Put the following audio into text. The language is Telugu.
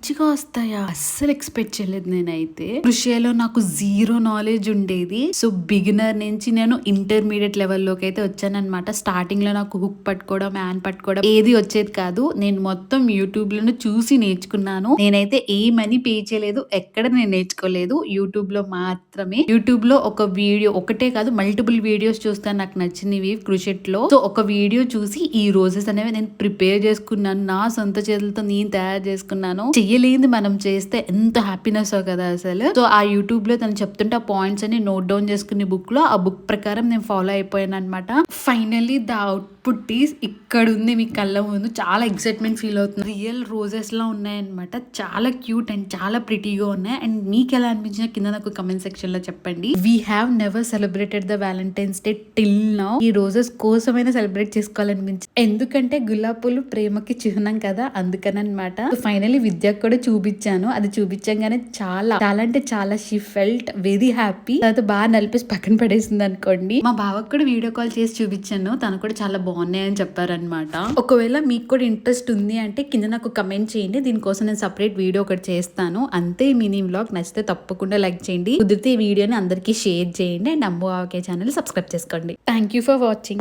మంచిగా వస్తాయా? అస్సలు ఎక్స్పెక్ట్ చేయలేదు నేనైతే. కృషిలో నాకు జీరో నాలెడ్జ్ ఉండేది. సో బిగినర్ నుంచి నేను ఇంటర్మీడియట్ లెవెల్లోకి అయితే వచ్చానన్నమాట. స్టార్టింగ్ లో నాకు హుక్ పట్టుకోవడం, హ్యాండ్ పట్టుకోవడం ఏది వచ్చేది కాదు. నేను మొత్తం యూట్యూబ్ లోనే చూసి నేర్చుకున్నాను. నేనైతే ఏ మనీ పే చేయలేదు, ఎక్కడ నేను నేర్చుకోలేదు. యూట్యూబ్ లో మాత్రమే. యూట్యూబ్ లో ఒక వీడియో ఒకటే కాదు, మల్టిపుల్ వీడియోస్ చూస్తాను నాకు నచ్చినవి క్రుషెట్ లో. సో ఒక వీడియో చూసి ఈ రోజెస్ అనేవి నేను ప్రిపేర్ చేసుకున్నాను. నా సొంత చేతులతో నేను తయారు చేసుకున్నాను. చెయ్యలేంది మనం చేస్తే ఎంత హ్యాపీనెస్ కదా అసలు. సో ఆ యూట్యూబ్ లో తను చెప్తుంటే ఆ పాయింట్స్ అన్ని నోట్ డౌన్ చేసుకునే బుక్ లో ఆ బుక్ ప్రకారం నేను ఫాలో అయిపోయాను అనమాట. ఫైనల్లీ ద అవుట్పుట్ ఈస్ ఇక్కడ ఉంది మీ కళ్ళ ముందు. చాలా ఎక్సైట్మెంట్ ఫీల్ అవుతుంది. రియల్ రోజెస్ లా ఉన్నాయన్నమాట. చాలా క్యూట్ అండ్ చాలా ప్రిటీగా ఉన్నాయి. అండ్ మీకు ఎలా అనిపించిన కింద నాకు కమెంట్ సెక్షన్ లో చెప్పండి. We have never celebrated the Valentine's day till now. ఈ రోజెస్ కోసమైనా సెలబ్రేట్ చేసుకోవాలనిపించింది. ఎందుకంటే గులాబ్ పూలు ప్రేమకి చిహ్నం కదా, అందుకనమాట. ఫైనల్లీ విద్యకు కూడా చూపించాను. అది చూపించగానే చాలా చాలా అంటే చాలా షీ ఫెల్ట్ వెరీ హ్యాపీ. తర్వాత బాగా నలిపేసి పక్కన పడేసింది అనుకోండి. మా బావకు కూడా వీడియో కాల్ చేసి చూపించాను. తను కూడా చాలా బాగున్నాయని చెప్పారనమాట. ఒకవేళ మీకు కూడా ఇంట్రెస్ట్ ఉంది అంటే కింద నాకు కమెంట్ చేయండి. దీనికోసం నేను సపరేట్ వీడియో ఒకటి చేస్తాను. అంతే. మినీ వ్లాగ్ నచ్చితే తప్పకుండా లైక్ చేయండి. కుదిరితే ఈ వీడియోని అందరికీ షేర్ చేయండి. And Ambu Avakaya channel subscribe చేసుకోండి. Thank you for watching.